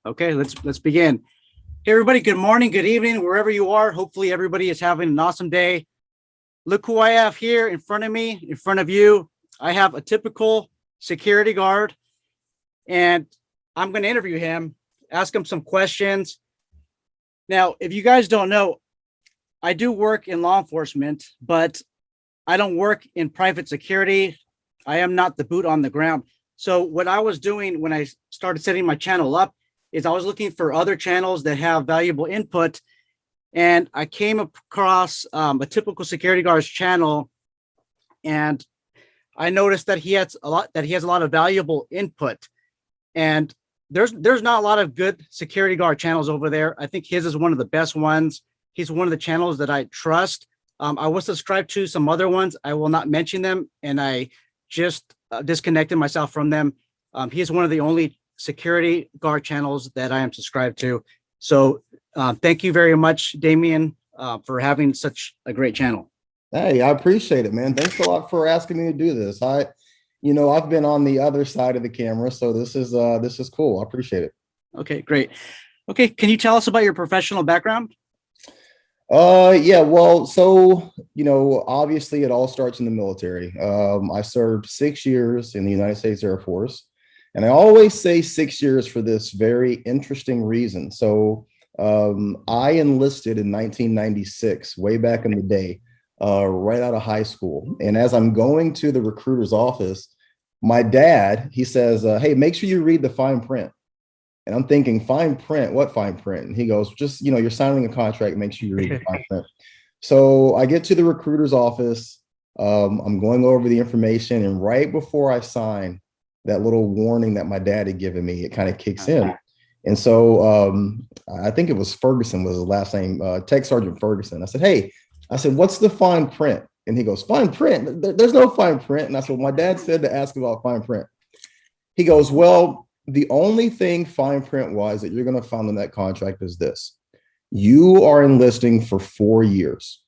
Okay, let's begin. Hey everybody, good morning, good evening, wherever you are. Hopefully everybody is having an awesome day. Look who I have here in front of me, in front of you. I have a typical security guard, and I'm going to interview him, ask him some questions. Now, if you guys don't know, I do work in law enforcement, but I don't work in private security. I am not the boot on the ground. So what I was doing when I started setting my channel up is I was looking for other channels that have valuable input. And I came across a typical security guard's channel, and I noticed that he has a lot of valuable input. And there's not a lot of good security guard channels over there. I think his is one of the best ones. He's one of the channels that I trust. I was subscribed to some other ones. I will not mention them, and I just disconnected myself from them. He is one of the only security guard channels that I am subscribed to. So thank you very much, Damien, for having such a great channel. Hey, I appreciate it, man. Thanks a lot for asking me to do this. I've been on the other side of the camera, so this is cool. I appreciate it. Okay, great. Okay, can you tell us about your professional background? Yeah, well, so, obviously it all starts in the military. I served 6 years in the United States Air Force, and I always say 6 years for this very interesting reason. So I enlisted in 1996, way back in the day, right out of high school. And as I'm going to the recruiter's office, my dad, he says, hey, make sure you read the fine print. And I'm thinking, fine print, what fine print? And he goes, just, you're signing a contract, make sure you read the fine print. So I get to the recruiter's office. I'm going over the information. And right before I sign, that little warning that my dad had given me, it kind of kicks in. And so I think it was Ferguson was his last name, Tech Sergeant Ferguson. I said, hey, what's the fine print? And he goes, fine print? There's no fine print. And I said, well, my dad said to ask about fine print. He goes, well, the only thing fine print wise that you're going to find in that contract is this. You are enlisting for 4 years,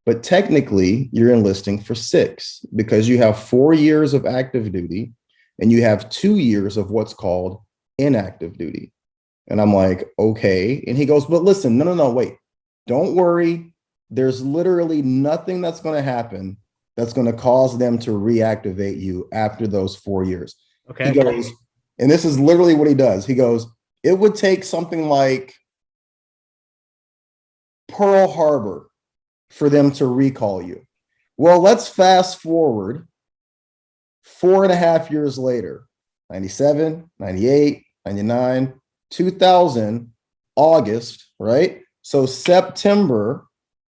but technically you're enlisting for 6 because you have 4 years of active duty and you have 2 years of what's called inactive duty. And I'm like, okay. And he goes, but listen, no, wait, don't worry. There's literally nothing that's going to happen that's going to cause them to reactivate you after those 4 years. Okay. He goes, and this is literally what he does. He goes, it would take something like Pearl Harbor for them to recall you. Well, let's fast forward 4.5 years later, 97, 98, 99, 2000, August, right? So September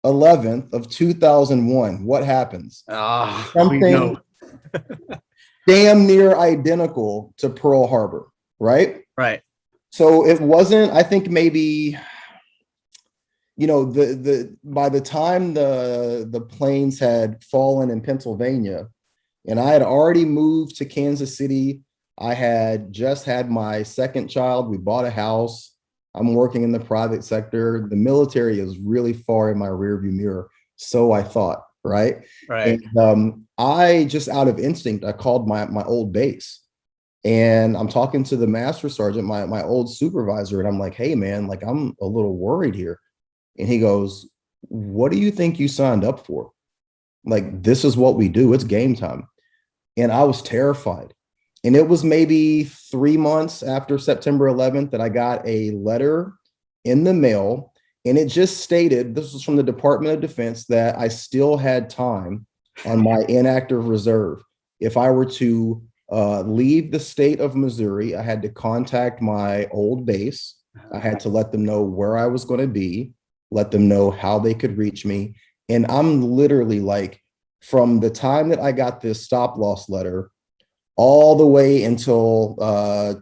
11th of 2001, what happens? Something damn near identical to Pearl Harbor, right? Right. So it wasn't, I think maybe, by the time the planes had fallen in Pennsylvania, and I had already moved to Kansas City. I had just had my second child. We bought a house. I'm working in the private sector. The military is really far in my rearview mirror. So I thought, right? Right. And I just out of instinct, I called my old base, and I'm talking to the master sergeant, my old supervisor. And I'm like, hey man, like I'm a little worried here. And he goes, what do you think you signed up for? Like, this is what we do. It's game time. And I was terrified. And it was maybe 3 months after September 11th that I got a letter in the mail. And it just stated, this was from the Department of Defense, that I still had time on my inactive reserve. If I were to leave the state of Missouri, I had to contact my old base. I had to let them know where I was going to be, let them know how they could reach me. And I'm literally like, from the time that I got this stop loss letter all the way until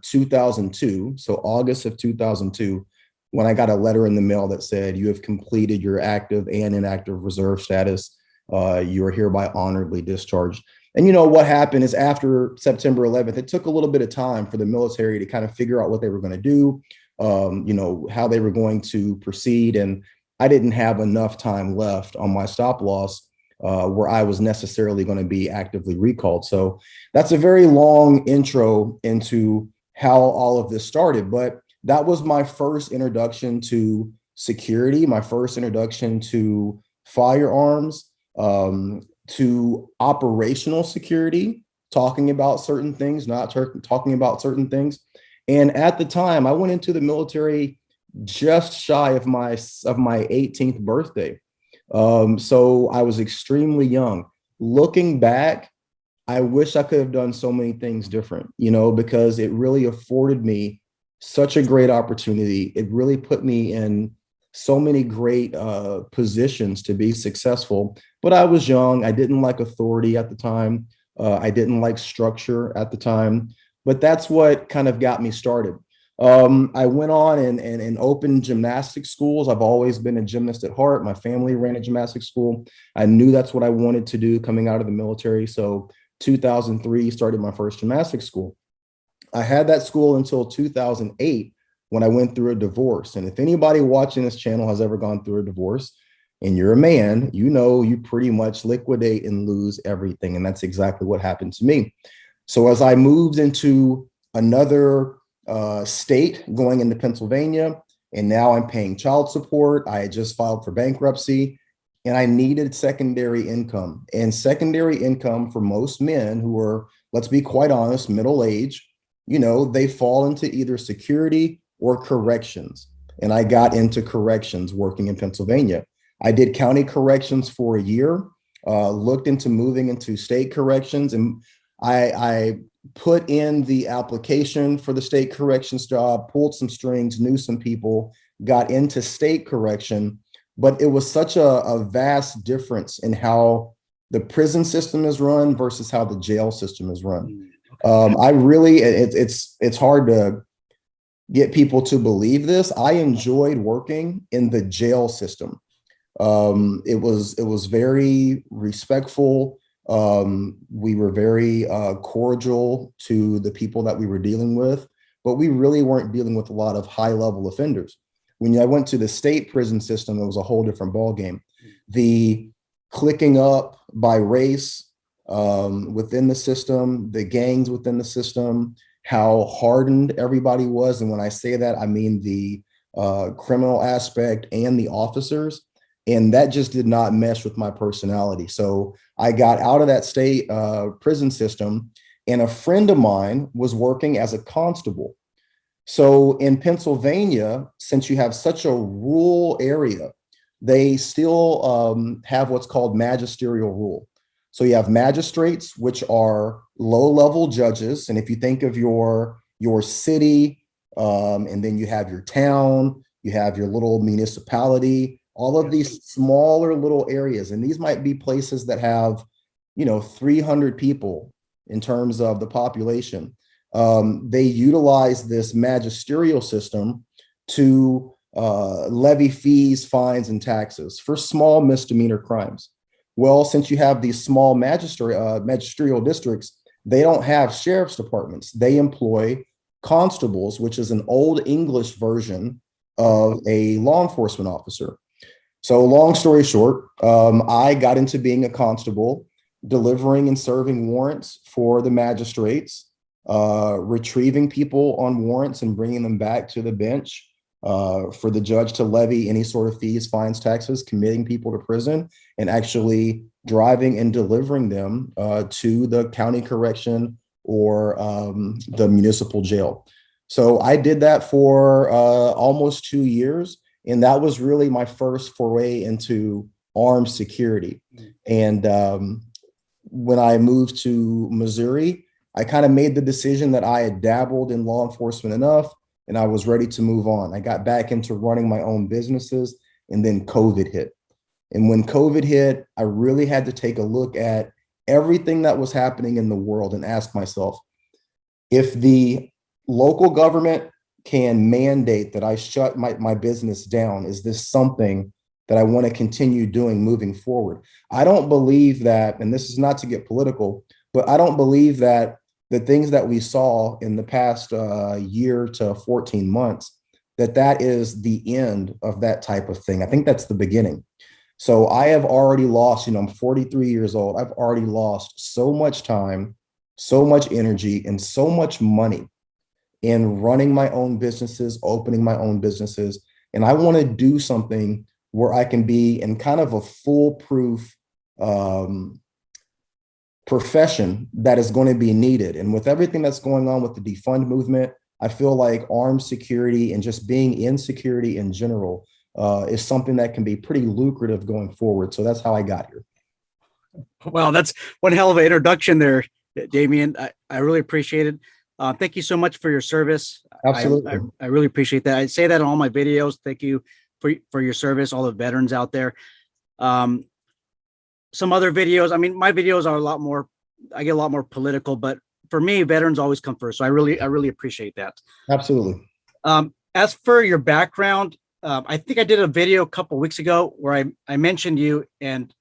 2002, so August of 2002, when I got a letter in the mail that said, you have completed your active and inactive reserve status. You are hereby honorably discharged. And what happened is after September 11th, it took a little bit of time for the military to kind of figure out what they were going to do, how they were going to proceed. And I didn't have enough time left on my stop loss where I was necessarily going to be actively recalled. So that's a very long intro into how all of this started. But that was my first introduction to security, my first introduction to firearms, to operational security, talking about certain things, not talking about certain things. And at the time, I went into the military just shy of my 18th birthday. So I was extremely young. Looking back, I wish I could have done so many things different, because it really afforded me such a great opportunity. It really put me in so many great positions to be successful. But I was young. I didn't like authority at the time. I didn't like structure at the time. But that's what kind of got me started. I went on and opened gymnastics schools. I've always been a gymnast at heart. My family ran a gymnastics school. I knew that's what I wanted to do coming out of the military. So 2003 started my first gymnastics school. I had that school until 2008 when I went through a divorce. And if anybody watching this channel has ever gone through a divorce and you're a man, you pretty much liquidate and lose everything. And that's exactly what happened to me. So as I moved into another state, going into Pennsylvania, and now I'm paying child support. I had just filed for bankruptcy and I needed secondary income. And secondary income for most men who are, let's be quite honest, middle age, they fall into either security or corrections. And I got into corrections working in Pennsylvania. I did county corrections for a year, looked into moving into state corrections, and I put in the application for the state corrections job, pulled some strings, knew some people, got into state correction. But it was such a vast difference in how the prison system is run versus how the jail system is run. I really, it's hard to get people to believe this. I enjoyed working in the jail system. It was very respectful. We were very cordial to the people that we were dealing with, but we really weren't dealing with a lot of high level offenders. When I went to the state prison system, it was a whole different ballgame. The clicking up by race within the system, the gangs within the system, how hardened everybody was. And when I say that, I mean the criminal aspect and the officers. And that just did not mesh with my personality. So I got out of that state prison system, and a friend of mine was working as a constable. So in Pennsylvania, since you have such a rural area, they still have what's called magisterial rule. So you have magistrates, which are low-level judges. And if you think of your city, and then you have your town, you have your little municipality, all of these smaller little areas. And these might be places that have, 300 people in terms of the population. They utilize this magisterial system to levy fees, fines, and taxes for small misdemeanor crimes. Well, since you have these small magisterial districts, they don't have sheriff's departments. They employ constables, which is an old English version of a law enforcement officer. So long story short, I got into being a constable, delivering and serving warrants for the magistrates, retrieving people on warrants and bringing them back to the bench for the judge to levy any sort of fees, fines, taxes, committing people to prison, and actually driving and delivering them to the county correction or the municipal jail. So I did that for almost 2 years. And that was really my first foray into armed security. And when I moved to Missouri, I kind of made the decision that I had dabbled in law enforcement enough and I was ready to move on. I got back into running my own businesses, and then COVID hit. And when COVID hit, I really had to take a look at everything that was happening in the world and ask myself, if the local government can mandate that I shut my business down, is this something that I want to continue doing moving forward? I don't believe that, and this is not to get political, but I don't believe that the things that we saw in the past year to 14 months, that is the end of that type of thing. I think that's the beginning. So I have already lost, I'm 43 years old. I've already lost so much time, so much energy, and so much money in running my own businesses, opening my own businesses. And I want to do something where I can be in kind of a foolproof profession that is going to be needed. And with everything that's going on with the defund movement, I feel like armed security and just being in security in general is something that can be pretty lucrative going forward. So that's how I got here. Well, that's one hell of an introduction there, Damian. I really appreciate it. Thank you so much for your service. Absolutely. I really appreciate that. I say that in all my videos. Thank you for your service, all the veterans out there. Some other videos, I mean, my videos are I get a lot more political, but for me, veterans always come first. So I really appreciate that. Absolutely. As for your background, I think I did a video a couple of weeks ago where I mentioned you, and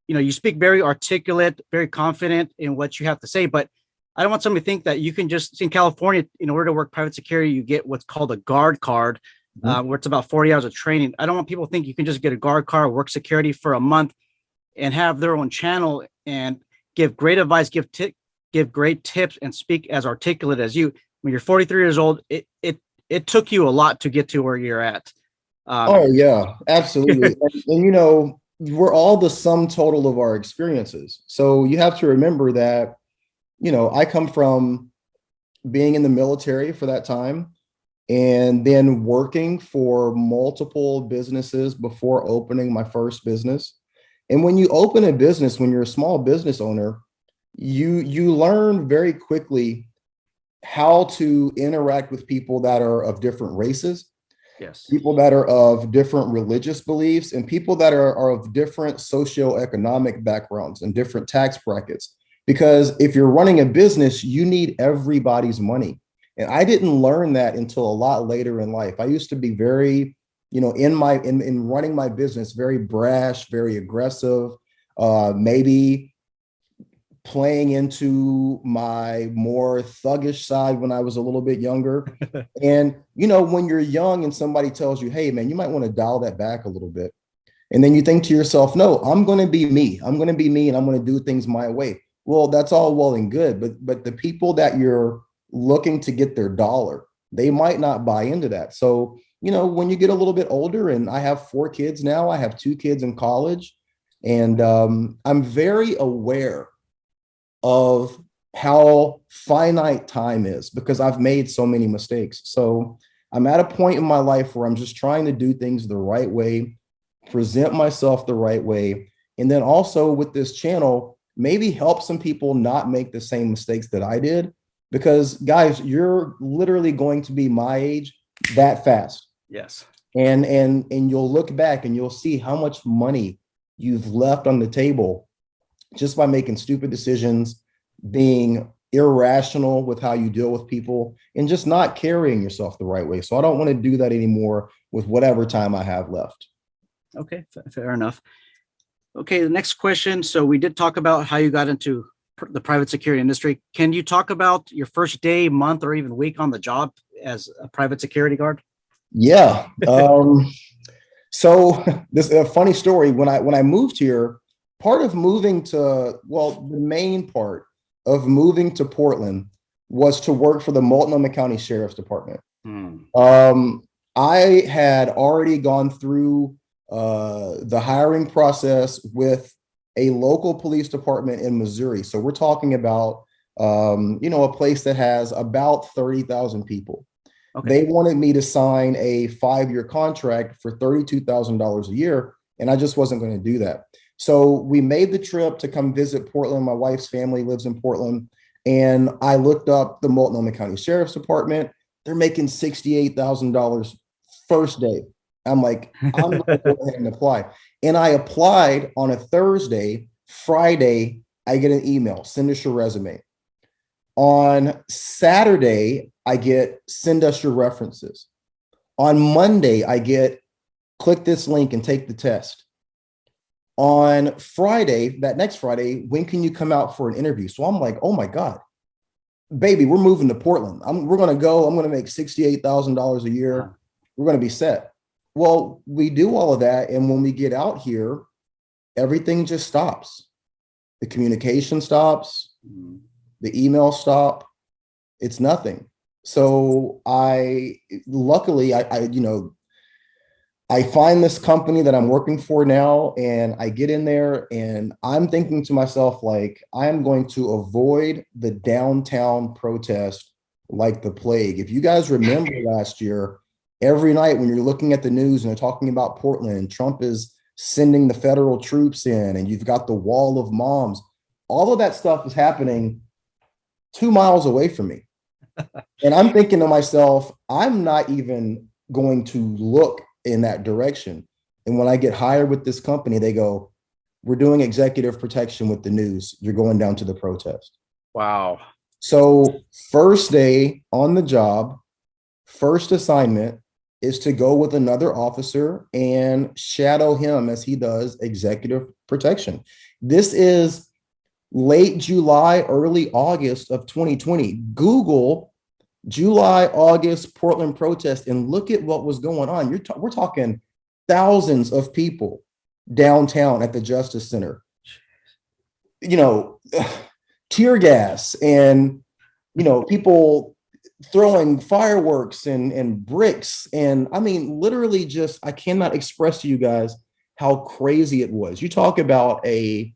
you speak very articulate, very confident in what you have to say, but I don't want somebody to think that you can just, in California, in order to work private security, you get what's called a guard card, where it's about 40 hours of training. I don't want people to think you can just get a guard card, work security for a month and have their own channel and give great advice, give great tips and speak as articulate as you. When you're 43 years old, it took you a lot to get to where you're at. Oh yeah, absolutely. and we're all the sum total of our experiences. So you have to remember that, I come from being in the military for that time and then working for multiple businesses before opening my first business. And when you open a business, when you're a small business owner, you learn very quickly how to interact with people that are of different races, yes, people that are of different religious beliefs, and people that are of different socioeconomic backgrounds and different tax brackets. Because if you're running a business, you need everybody's money. And I didn't learn that until a lot later in life. I used to be very, in running my business, very brash, very aggressive, maybe playing into my more thuggish side when I was a little bit younger. And, when you're young and somebody tells you, hey, man, you might want to dial that back a little bit. And then you think to yourself, no, I'm going to be me. I'm going to be me and I'm going to do things my way. Well, that's all well and good. But the people that you're looking to get their dollar, they might not buy into that. So, when you get a little bit older, and I have 4 kids now, I have 2 kids in college, and I'm very aware of how finite time is because I've made so many mistakes. So I'm at a point in my life where I'm just trying to do things the right way, present myself the right way, and then also with this channel, maybe help some people not make the same mistakes that I did. Because guys, you're literally going to be my age that fast. Yes. And you'll look back and you'll see how much money you've left on the table just by making stupid decisions, being irrational with how you deal with people, and just not carrying yourself the right way. So I don't want to do that anymore with whatever time I have left. Okay, fair enough. Okay, the next question. So we did talk about how you got into the private security industry. Can you talk about your first day, month, or even week on the job as a private security guard? Yeah. So this is a funny story. When I moved here, part of moving to, the main part of moving to Portland was to work for the Multnomah County Sheriff's Department. I had already gone through the hiring process with a local police department in Missouri. So we're talking about, a place that has about 30,000 people. Okay. They wanted me to sign a 5-year contract for $32,000 a year, and I just wasn't going to do that. So we made the trip to come visit Portland. My wife's family lives in Portland, and I looked up the Multnomah County Sheriff's Department. They're making $68,000 first day. I'm like, I'm going to go ahead and apply. And I applied on a Thursday. Friday, I get an email, send us your resume. On Saturday, I get, send us your references. On Monday, I get, click this link and take the test. On Friday, that next Friday, when can you come out for an interview? So I'm like, oh my God, baby, we're moving to Portland. We're going to go, I'm going to make $68,000 a year. We're going to be set. Well, we do all of that. And when we get out here, everything just stops. The communication stops. The email stop. It's nothing. So luckily, I find this company that I'm working for now, and I get in there and I'm thinking to myself, like, I'm going to avoid the downtown protest like the plague. If you guys remember last year, every night when you're looking at the news and they're talking about Portland and Trump is sending the federal troops in and you've got the wall of moms, all of that stuff is happening 2 miles away from me. And I'm thinking to myself, I'm not even going to look in that direction. And when I get hired with this company, they go, we're doing executive protection with the news. You're going down to the protest. Wow. So first day on the job, first assignment is to go with another officer and shadow him as he does executive protection. This is late July, early August of 2020. Google July, August Portland protest and look at what was going on. We're talking thousands of people downtown at the Justice Center. Tear gas and people throwing fireworks and bricks. And I mean, literally just, I cannot express to you guys how crazy it was. You talk about a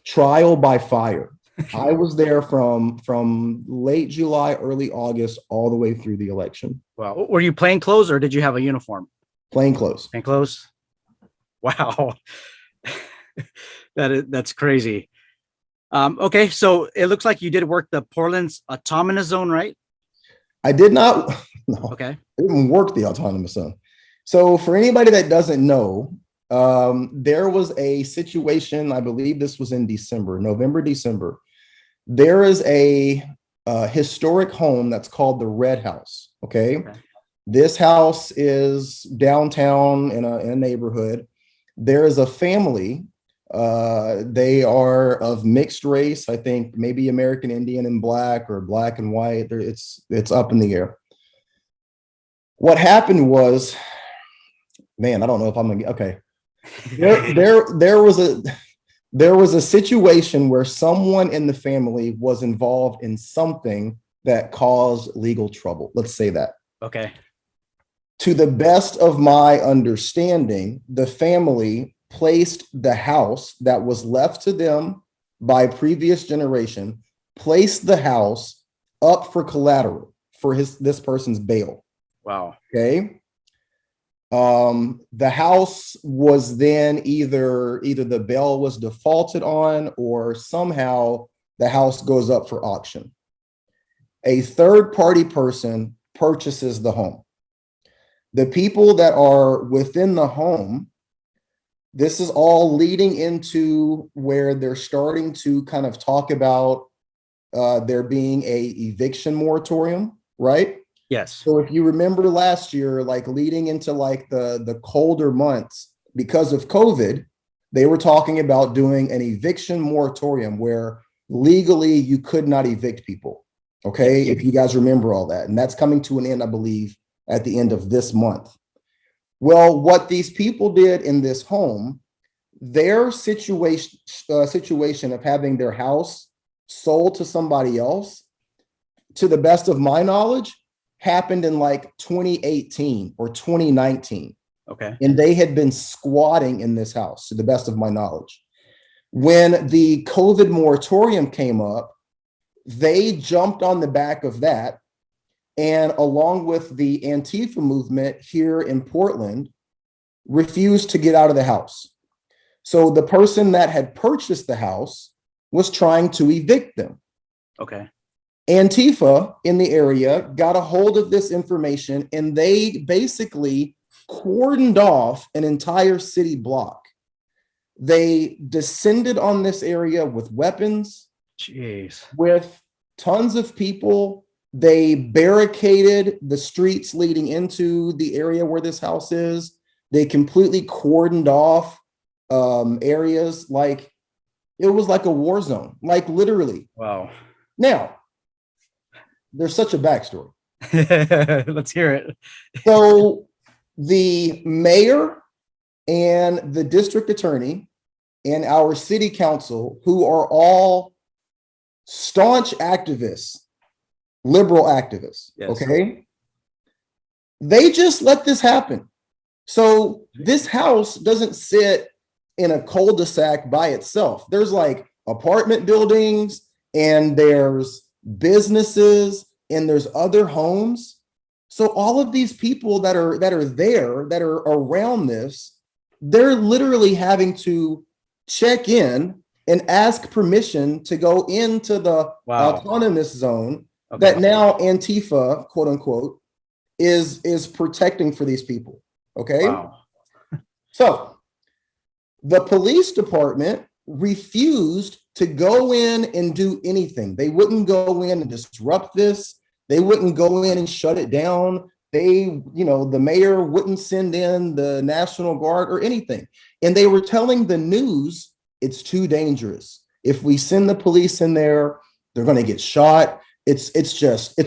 trial by fire. I was there from late July, early August, all the way through the election. Wow. Were you plain clothes or did you have a uniform? Plain clothes. Plain clothes. Wow. That's crazy. Okay, so it looks like you did work the Portland's autonomous zone, right? I did not. No, Okay. I didn't work the autonomous zone. So for anybody that doesn't know, there was a situation, I believe this was in December, November, December. There is a historic home that's called the Red House. Okay. This house is downtown in a neighborhood. There is a family. They are of mixed race. I think maybe American Indian and black or black and white. It's up in the air. What happened was, man, I don't know if I'm gonna okay. There was a situation where someone in the family was involved in something that caused legal trouble. Let's say that. Okay. To the best of my understanding, the family placed the house that was left to them by previous generation, placed the house up for collateral for this person's bail. Wow. Okay. The house was then either the bail was defaulted on or somehow the house goes up for auction. A third party person purchases the home. The people that are within the home, this is all leading into where they're starting to kind of talk about there being a eviction moratorium, right? Yes. So if you remember last year, like leading into like the colder months because of COVID, they were talking about doing an eviction moratorium where legally you could not evict people. Okay. If you guys remember all that, and that's coming to an end, I believe, at the end of this month. Well, what these people did in this home, their situation of having their house sold to somebody else, to the best of my knowledge, happened in like 2018 or 2019. Okay. And they had been squatting in this house, to the best of my knowledge. When the COVID moratorium came up, they jumped on the back of that. And along with the Antifa movement here in Portland, refused to get out of the house. So the person that had purchased the house was trying to evict them. Okay. Antifa in the area got a hold of this information and they basically cordoned off an entire city block. They descended on this area with weapons, with tons of people. They barricaded the streets leading into the area where this house is. They completely cordoned off areas. Like it was like a war zone, like literally. Wow. Now, there's such a backstory. Let's hear it. So the mayor and the district attorney and our city council, who are all staunch activists liberal activists. Yes. Okay. They just let this happen. So this house doesn't sit in a cul-de-sac by itself. There's like apartment buildings and there's businesses and there's other homes. So all of these people that are there, that are around this, they're literally having to check in and ask permission to go into the autonomous zone that now Antifa, quote unquote, is protecting for these people. Okay. Wow. So the police department refused to go in and do anything. They wouldn't go in and disrupt this. They wouldn't go in and shut it down. They, the mayor wouldn't send in the National Guard or anything. And they were telling the news, it's too dangerous. If we send the police in there, they're going to get shot. It's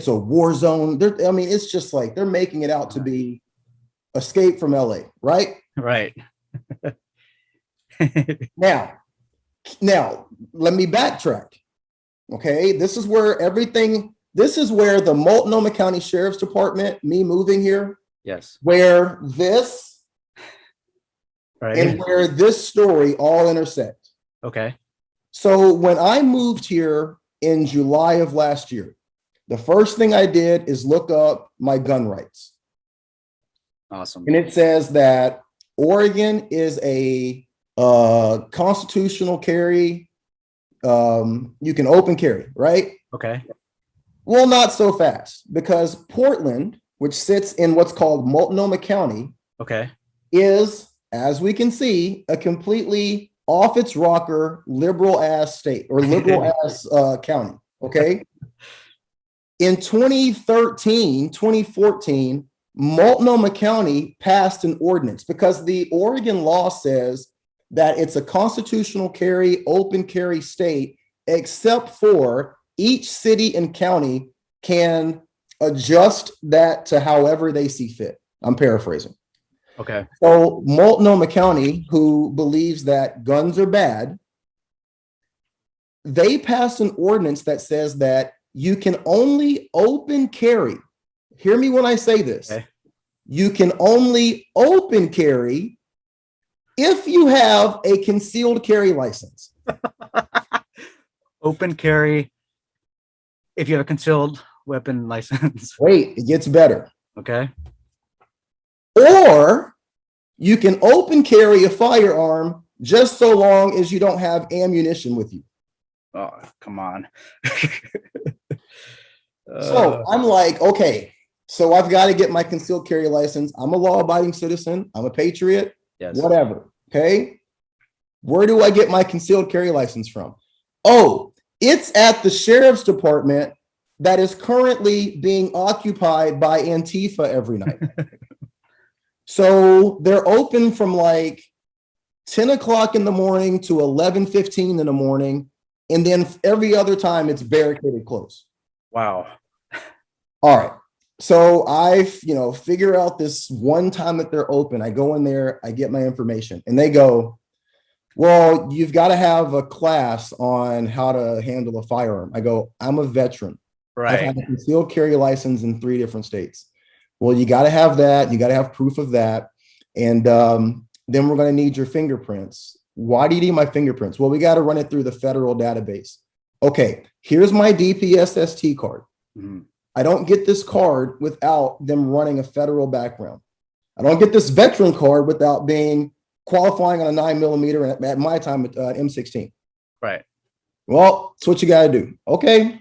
a war zone. It's just like they're making it out to be Escape from LA, right? Right. Now, let me backtrack. Okay, this is where the Multnomah County Sheriff's Department, me moving here, yes, where this and where this story all intersect. Okay. So when I moved here in July of last year, the first thing I did is look up my gun rights. Awesome. And it says that Oregon is a constitutional carry. You can open carry, right? Okay. Well, not so fast, because Portland, which sits in what's called Multnomah County, okay, is, as we can see, a completely off its rocker, liberal ass state or liberal ass county. Okay. In 2014, Multnomah County passed an ordinance because the Oregon law says that it's a constitutional carry, open carry state, except for each city and county can adjust that to however they see fit. I'm paraphrasing. Okay. So Multnomah County, who believes that guns are bad, they passed an ordinance that says that you can only open carry. Hear me when I say this. Okay. You can only open carry if you have a concealed carry license. Open carry if you have a concealed weapon license. Wait, it gets better. Okay. Or you can open carry a firearm just so long as you don't have ammunition with you. Oh, come on. So I'm like, okay, so I've got to get my concealed carry license. I'm a law-abiding citizen. I'm a patriot. Yes. Whatever. Okay. Where do I get my concealed carry license from? Oh, it's at the sheriff's department that is currently being occupied by Antifa every night. So they're open from like 10 o'clock in the morning to 11:15 in the morning. And then every other time it's barricaded close. Wow. All right. So I, figure out this one time that they're open. I go in there, I get my information, and they go, well, you've got to have a class on how to handle a firearm. I go, I'm a veteran. Right. I've had a concealed carry license in 3 different states. Well, you got to have that. You got to have proof of that. And then we're going to need your fingerprints. Why do you need my fingerprints? Well, we got to run it through the federal database. Okay, here's my DPSST card. Mm-hmm. I don't get this card without them running a federal background. I don't get this veteran card without being qualifying on a 9mm at my time at M16. Right. Well, that's what you got to do. Okay,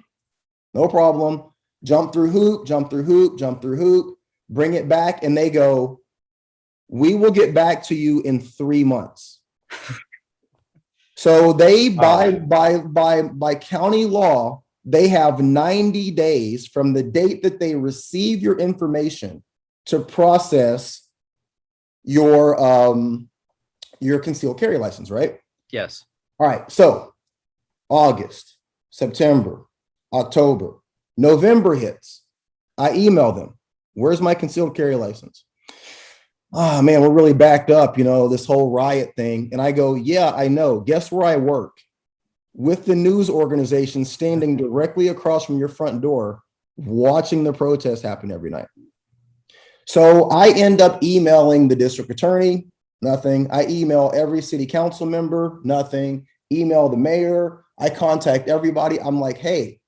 no problem. Jump through hoop, bring it back. And they go, we will get back to you in 3 months. So they, by county law, they have 90 days from the date that they receive your information to process your concealed carry license, right? Yes. All right. So August, September, October, November hits. I email them. Where's my concealed carry license? Oh man, we're really backed up, this whole riot thing. And I go, yeah, I know. Guess where I work? With the news organization standing directly across from your front door watching the protests happen every night. So I end up emailing the district attorney, nothing. I email every city council member, nothing. Email the mayor. I contact everybody. I'm like, hey,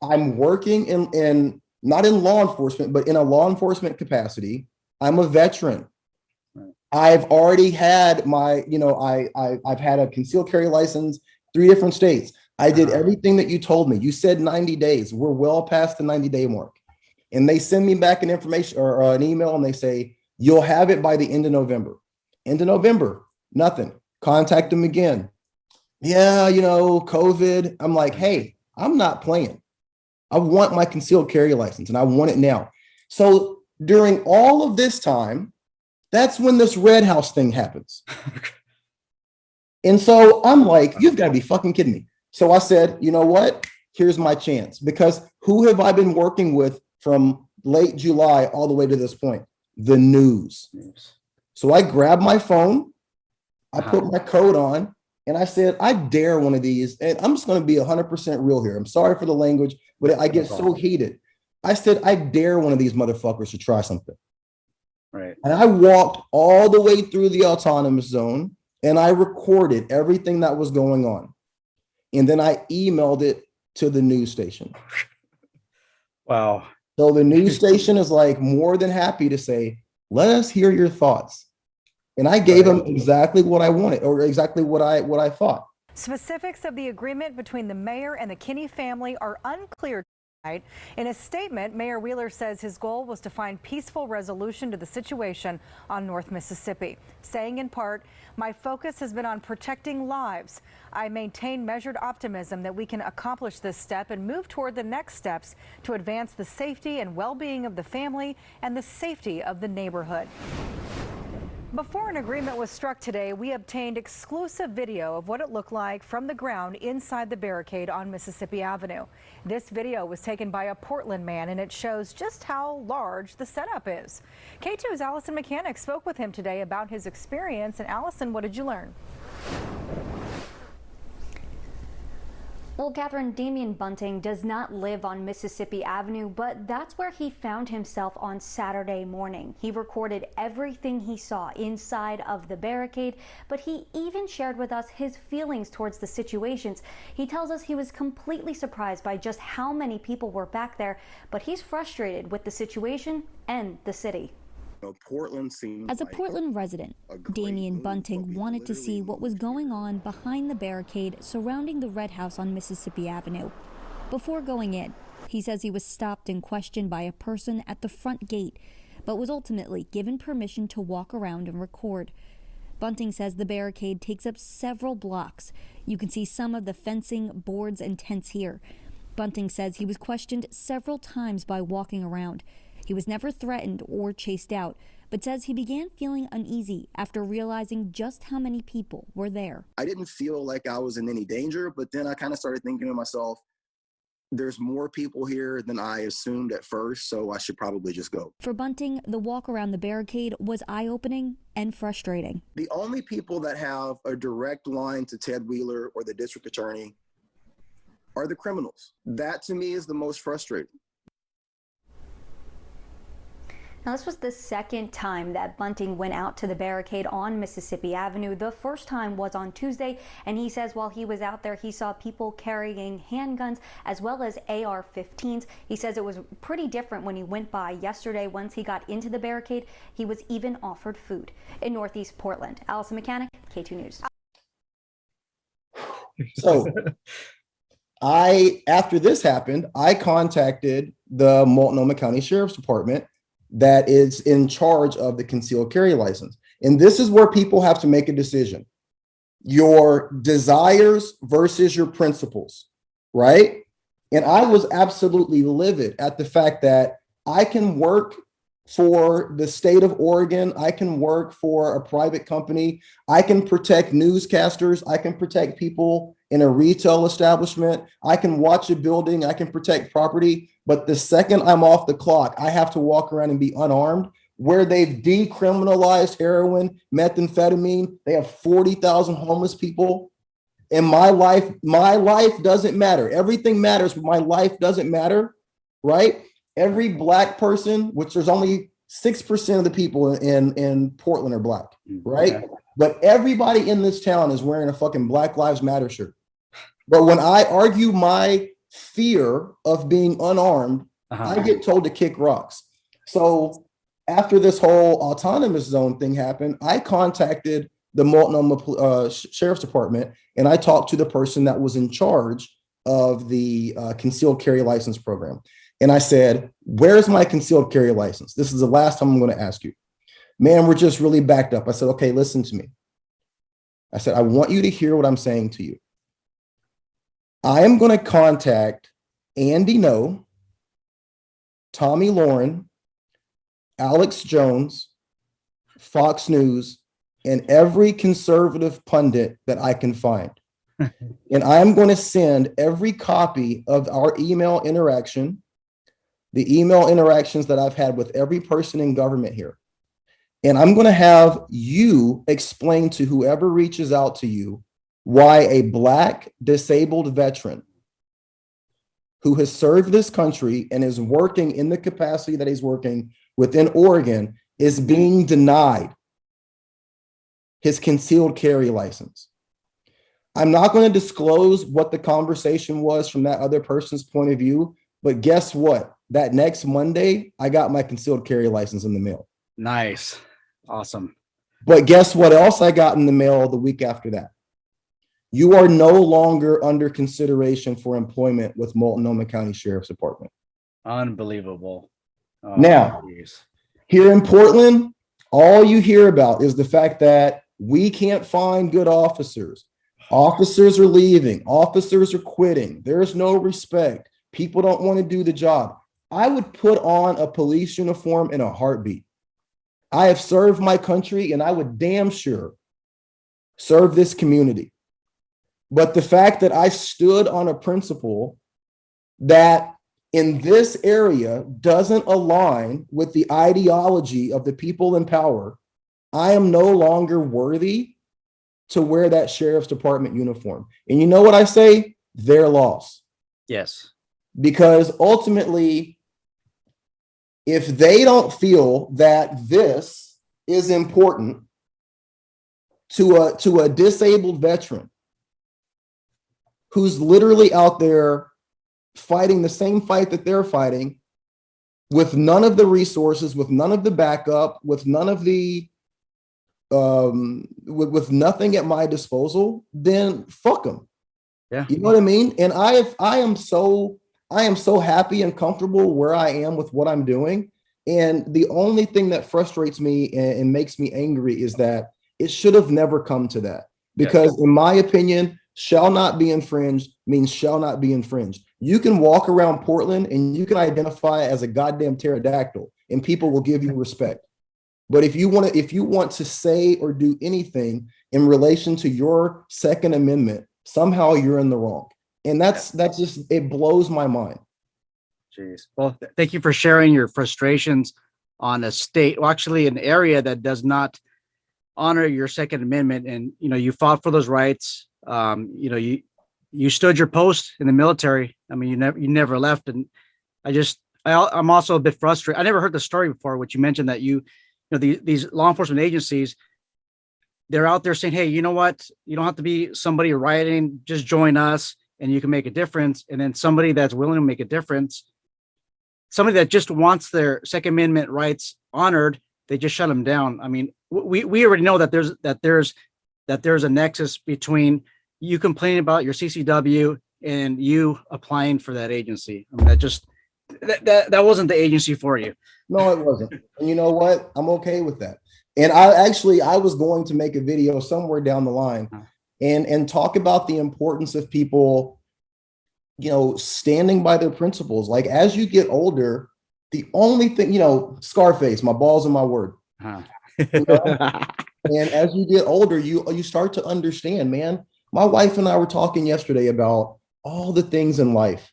I'm working in not in law enforcement, but in a law enforcement capacity. I'm a veteran. I've already had my, I've had a concealed carry license, 3 different states. I did everything that you told me. You said 90 days. We're well past the 90-day mark. And they send me back an information or an email and they say, you'll have it by the end of November. End of November, nothing. Contact them again. Yeah, COVID. I'm like, hey, I'm not playing. I want my concealed carry license and I want it now. So during all of this time, that's when this Red House thing happens. And so I'm like, you've got to be fucking kidding me. So I said, you know what? Here's my chance, because who have I been working with from late July all the way to this point? The news. So I grabbed my phone, I put my coat on, and I said, I dare one of these. And I'm just going to be 100% real here. I'm sorry for the language, but I get so heated. I said, I dare one of these motherfuckers to try something. Right. And I walked all the way through the autonomous zone and I recorded everything that was going on. And then I emailed it to the news station. Wow. So the news station is like more than happy to say, let us hear your thoughts. And I gave them exactly what I wanted, or exactly what I thought. Specifics of the agreement between the mayor and the Kinney family are unclear tonight. In a statement, Mayor Wheeler says his goal was to find peaceful resolution to the situation on North Mississippi, saying in part, my focus has been on protecting lives. I maintain measured optimism that we can accomplish this step and move toward the next steps to advance the safety and well-being of the family and the safety of the neighborhood. Before an agreement was struck today, we obtained exclusive video of what it looked like from the ground inside the barricade on Mississippi Avenue. This video was taken by a Portland man, and it shows just how large the setup is. K2's Allison Mechanic spoke with him today about his experience. And Allison, what did you learn? Well, Catherine, Damian Bunting does not live on Mississippi Avenue, but that's where he found himself on Saturday morning. He recorded everything he saw inside of the barricade, but he even shared with us his feelings towards the situations. He tells us he was completely surprised by just how many people were back there, but he's frustrated with the situation and the city. As a Portland resident, Damian Bunting wanted to see what was going on behind the barricade surrounding the Red House on Mississippi Avenue. Before going in, he says he was stopped and questioned by a person at the front gate, but was ultimately given permission to walk around and record. Bunting says the barricade takes up several blocks. You can see some of the fencing, boards, and tents here. Bunting says he was questioned several times by walking around. He was never threatened or chased out, but says he began feeling uneasy after realizing just how many people were there. I didn't feel like I was in any danger, but then I kind of started thinking to myself, there's more people here than I assumed at first, so I should probably just go. For Bunting, the walk around the barricade was eye-opening and frustrating. The only people that have a direct line to Ted Wheeler or the district attorney are the criminals. That to me is the most frustrating. Now, this was the second time that Bunting went out to the barricade on Mississippi Avenue. The first time was on Tuesday, and he says while he was out there, he saw people carrying handguns as well as AR-15s. He says it was pretty different when he went by yesterday. Once he got into the barricade, he was even offered food. In Northeast Portland, Allison Mechanic, K2 News. So after this happened, I contacted the Multnomah County Sheriff's Department that is in charge of the concealed carry license. And this is where people have to make a decision. Your desires versus your principles, right? And I was absolutely livid at the fact that I can work for the state of Oregon. I can work for a private company. I can protect newscasters. I can protect people in a retail establishment. I can watch a building. I can protect property. But the second I'm off the clock, I have to walk around and be unarmed, where they've decriminalized heroin, methamphetamine. They have 40,000 homeless people. And my life doesn't matter. Everything matters, but my life doesn't matter. right? Every black person, which there's only 6% of the people in Portland are black, right? Okay. But everybody in this town is wearing a fucking Black Lives Matter shirt. But when I argue my fear of being unarmed, I get told to kick rocks. So after this whole autonomous zone thing happened, I contacted the Multnomah Sheriff's Department and I talked to the person that was in charge of the concealed carry license program. And I said, where's my concealed carry license? This is the last time I'm going to ask you. Man, we're just really backed up. I said, okay, listen to me. I said, I want you to hear what I'm saying to you. I am going to contact Andy No, Tommy Lauren, Alex Jones, Fox News, and every conservative pundit that I can find. And I'm going to send every copy of our email interaction, the email interactions that I've had with every person in government here. And I'm going to have you explain to whoever reaches out to you why a black disabled veteran who has served this country and is working in the capacity that he's working within Oregon is being denied his concealed carry license. I'm not going to disclose what the conversation was from that other person's point of view, but guess what? That next Monday, I got my concealed carry license in the mail. Nice. Awesome. But guess what else I got in the mail the week after that? You are no longer under consideration for employment with Multnomah County Sheriff's Department. Unbelievable. Oh, now, geez. Here in Portland, all you hear about is the fact that we can't find good officers. Officers are leaving. Officers are quitting. There's no respect. People don't want to do the job. I would put on a police uniform in a heartbeat. I have served my country and I would damn sure serve this community. But the fact that I stood on a principle that in this area doesn't align with the ideology of the people in power, I am no longer worthy to wear that sheriff's department uniform. And you know what I say? Their loss. Yes. Because ultimately, if they don't feel that this is important to a disabled veteran who's literally out there fighting the same fight that they're fighting with none of the resources, with none of the backup, with none of the with nothing at my disposal, then fuck them. Yeah. You know what I mean? And I am so happy and comfortable where I am with what I'm doing. And the only thing that frustrates me and makes me angry is that it should have never come to that. Because in my opinion, shall not be infringed means shall not be infringed. You can walk around Portland and you can identify as a goddamn pterodactyl and people will give you respect. But if you want to say or do anything in relation to your Second Amendment, somehow you're in the wrong. And that's just, it blows my mind. Jeez. Well, thank you for sharing your frustrations on a state, well, actually an area that does not honor your Second Amendment. And, you know, you fought for those rights. You know, you stood your post in the military. I mean, you never left. And I'm also a bit frustrated. I never heard the story before, which you mentioned that these law enforcement agencies, they're out there saying, hey, you know what? You don't have to be somebody rioting, just join us and you can make a difference. And then somebody that's willing to make a difference, somebody that just wants their Second Amendment rights honored, they just shut them down. I mean, we already know that there's a nexus between you complaining about your CCW and you applying for that agency. I mean, that wasn't the agency for you. No, it wasn't. And you know what? I'm okay with that. And I was going to make a video somewhere down the line and talk about the importance of people, you know, standing by their principles. Like as you get older, the only thing, you know, Scarface, my balls and my word. You know? And as you get older, you start to understand, man. My wife and I were talking yesterday about all the things in life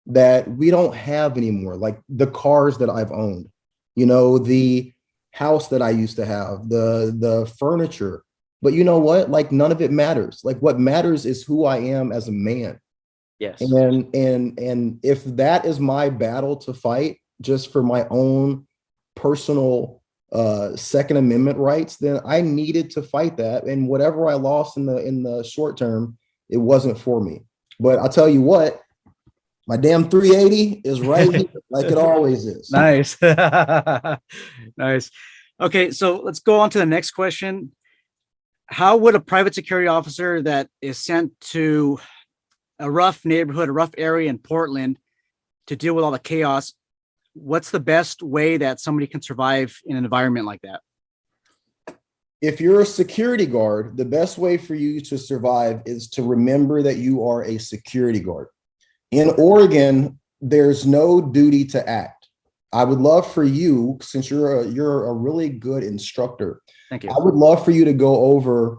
that we don't have anymore, like the cars that I've owned, you know, the house that I used to have, the furniture. But you know what? Like none of it matters. Like what matters is who I am as a man. Yes. And if that is my battle to fight just for my own personal Second Amendment rights, then I needed to fight that. And whatever I lost in the short term, it wasn't for me. But I'll tell you what, my damn 380 is right here, like it always is. Nice. Nice. Okay, so let's go on to the next question. How would a private security officer that is sent to a rough neighborhood, a rough area in Portland to deal with all the chaos, what's the best way that somebody can survive in an environment like that? If you're a security guard, the best way for you to survive is to remember that you are a security guard. In Oregon, there's no duty to act. I would love for you, since you're a really good instructor, Thank you. I would love for you to go over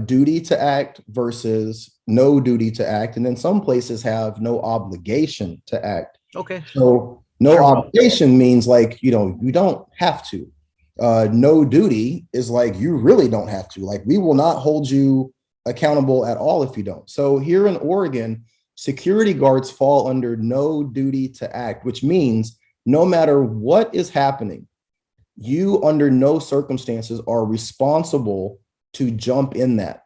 duty to act versus no duty to act. And then some places have no obligation to act. Okay. So no Sure. obligation means like, you don't have to. No duty is like, you really don't have to. Like, we will not hold you accountable at all if you don't. So here in Oregon, security guards fall under no duty to act, which means no matter what is happening, you under no circumstances are responsible to jump in that.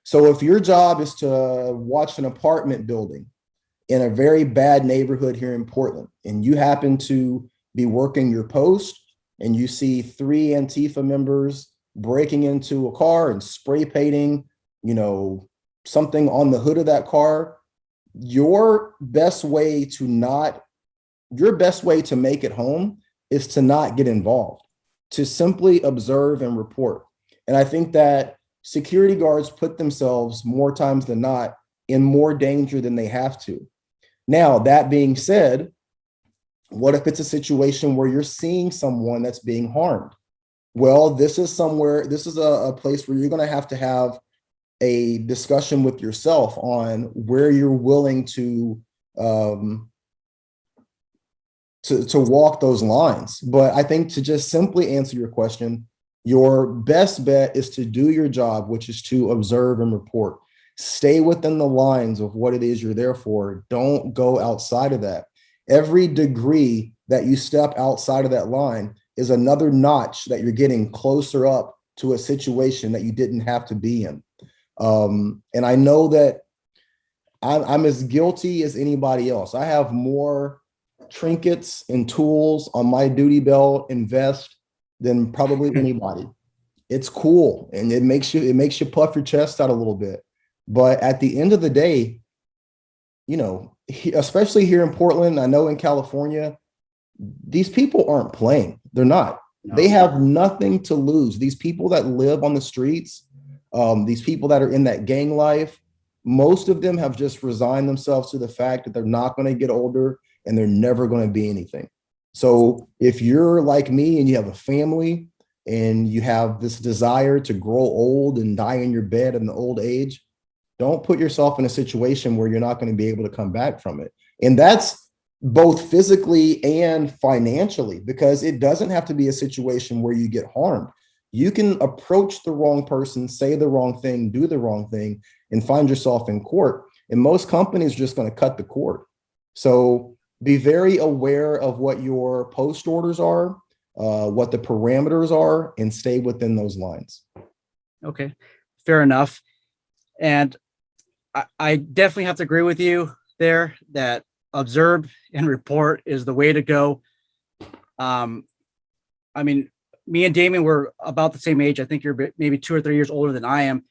So if your job is to watch an apartment building in a very bad neighborhood here in Portland, and you happen to be working your post and you see 3 Antifa members breaking into a car and spray painting, something on the hood of that car, your best way to make it home is to not get involved, to simply observe and report. And I think that security guards put themselves more times than not in more danger than they have to. Now, that being said, what if it's a situation where you're seeing someone that's being harmed? Well, this is a place where you're going to have a discussion with yourself on where you're willing to walk those lines. But I think to just simply answer your question, your best bet is to do your job, which is to observe and report. Stay within the lines of what it is you're there for. Don't go outside of that. Every degree that you step outside of that line is another notch that you're getting closer up to a situation that you didn't have to be in. And I know that I'm as guilty as anybody else. I have more trinkets and tools on my duty belt and vest than probably anybody. It's cool, and it makes you puff your chest out a little bit. But at the end of the day, especially here in Portland, I know in California, these people aren't playing. They're not. No. They have nothing to lose. These people that live on the streets, these people that are in that gang life, most of them have just resigned themselves to the fact that they're not going to get older and they're never going to be anything. So if you're like me and you have a family and you have this desire to grow old and die in your bed in the old age, don't put yourself in a situation where you're not going to be able to come back from it. And that's both physically and financially, because it doesn't have to be a situation where you get harmed. You can approach the wrong person, say the wrong thing, do the wrong thing, and find yourself in court. And most companies are just going to cut the cord. So be very aware of what your post orders are, what the parameters are, and stay within those lines. Okay, fair enough. And I definitely have to agree with you there that observe and report is the way to go. I mean, me and Damien were about the same age. I think you're maybe 2 or 3 years older than I am.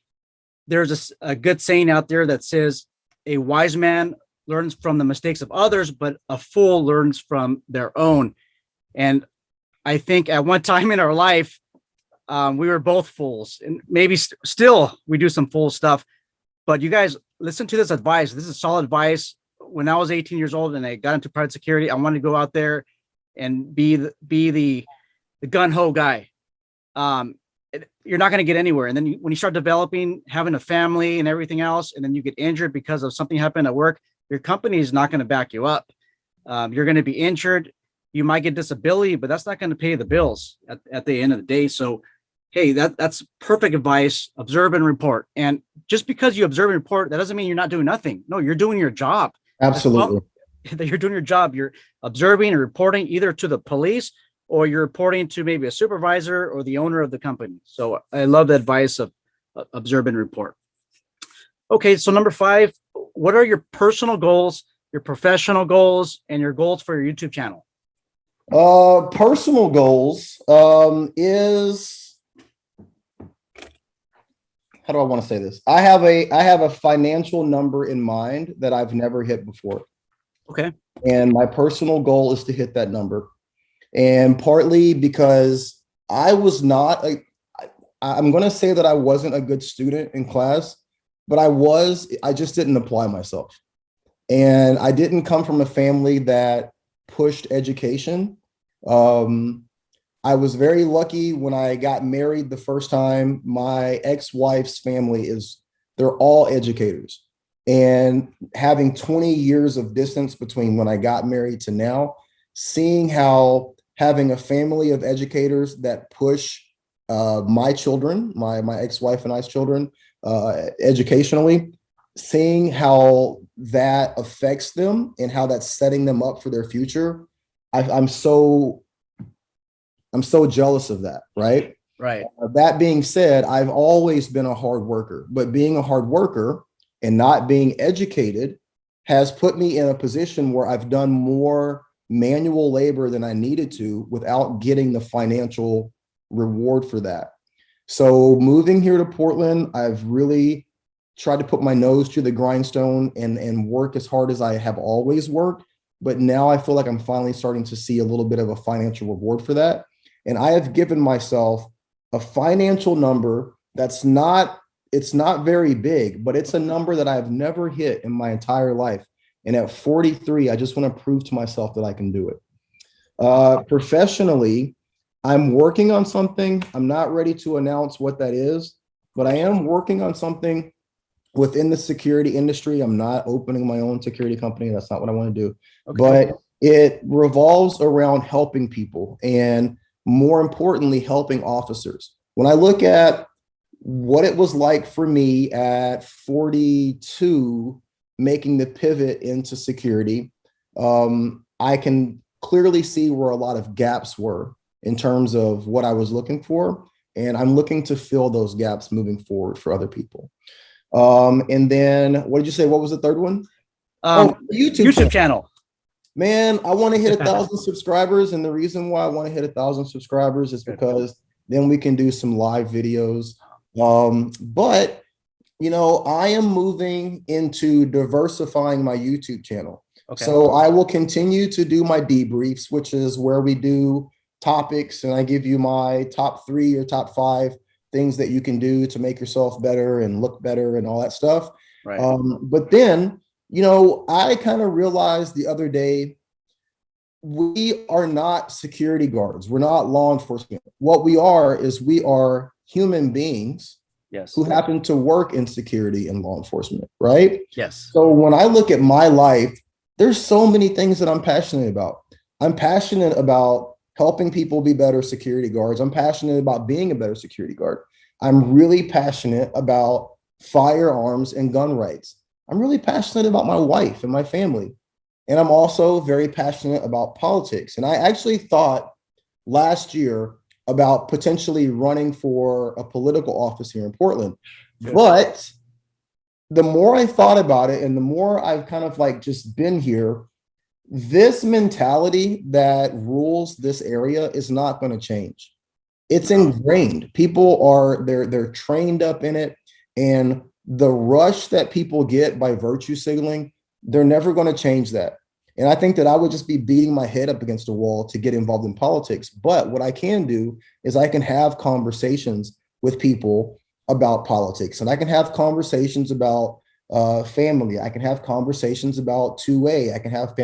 There's a good saying out there that says a wise man learns from the mistakes of others, but a fool learns from their own. And I think at one time in our life, we were both fools, and maybe still we do some fool stuff. But you guys listen to this advice. This is solid advice. When I was 18 years old and I got into private security, I wanted to go out there and be the gun ho guy. You're not going to get anywhere. And then when you start developing, having a family and everything else, and then you get injured because of something happened at work, your company is not going to back you up. You're going to be injured. You might get disability, but that's not going to pay the bills at the end of the day. So, Hey, that's perfect advice. Observe and report. And just because you observe and report, that doesn't mean you're not doing nothing. No, you're doing your job. Absolutely. That you're doing your job. You're observing and reporting either to the police or you're reporting to maybe a supervisor or the owner of the company. So I love the advice of observe and report. Okay, so number 5, what are your personal goals, your professional goals, and your goals for your YouTube channel? Personal goals is, how do I want to say this? I have a financial number in mind that I've never hit before. Okay. And my personal goal is to hit that number. And partly because I'm going to say that I wasn't a good student in class, but I just didn't apply myself. And I didn't come from a family that pushed education. I was very lucky when I got married the first time. My ex-wife's family they're all educators. And having 20 years of distance between when I got married to now, seeing how having a family of educators that push my children, my ex-wife and I's children, educationally, seeing how that affects them and how that's setting them up for their future. I'm so jealous of that, right? Right. That being said, I've always been a hard worker, but being a hard worker and not being educated has put me in a position where I've done more manual labor than I needed to without getting the financial reward for that. So moving here to Portland, I've really tried to put my nose to the grindstone and work as hard as I have always worked. But now I feel like I'm finally starting to see a little bit of a financial reward for that. And I have given myself a financial number it's not very big, but it's a number that I've never hit in my entire life. And at 43, I just want to prove to myself that I can do it. Professionally, I'm working on something. I'm not ready to announce what that is, but I am working on something within the security industry. I'm not opening my own security company. That's not what I want to do. Okay. But it revolves around helping people and, more importantly, helping officers. When I look at what it was like for me at 42, making the pivot into security, I can clearly see where a lot of gaps were in terms of what I was looking for. And I'm looking to fill those gaps moving forward for other people. And then what did you say? What was the third one? YouTube channel. Man, I want to hit 1,000 subscribers. And the reason why I want to hit 1,000 subscribers is because then we can do some live videos. But, I am moving into diversifying my YouTube channel. Okay. So I will continue to do my debriefs, which is where we do topics and I give you my top 3 or top 5 things that you can do to make yourself better and look better and all that stuff. Right. But then, I kind of realized the other day, we are not security guards. We're not law enforcement. What we are human beings. Yes. Who happen to work in security and law enforcement, right? Yes. So when I look at my life, there's so many things that I'm passionate about. I'm passionate about helping people be better security guards. I'm passionate about being a better security guard. I'm really passionate about firearms and gun rights. I'm really passionate about my wife and my family. And I'm also very passionate about politics. And I actually thought last year about potentially running for a political office here in Portland. Good. But the more I thought about it and the more I've kind of just been here, this mentality that rules this area is not going to change. It's ingrained. People they're trained up in it. And the rush that people get by virtue signaling, they're never going to change that. And I think that I would just be beating my head up against a wall to get involved in politics. But what I can do is I can have conversations with people about politics, and I can have conversations about family. I can have conversations about 2A. I can have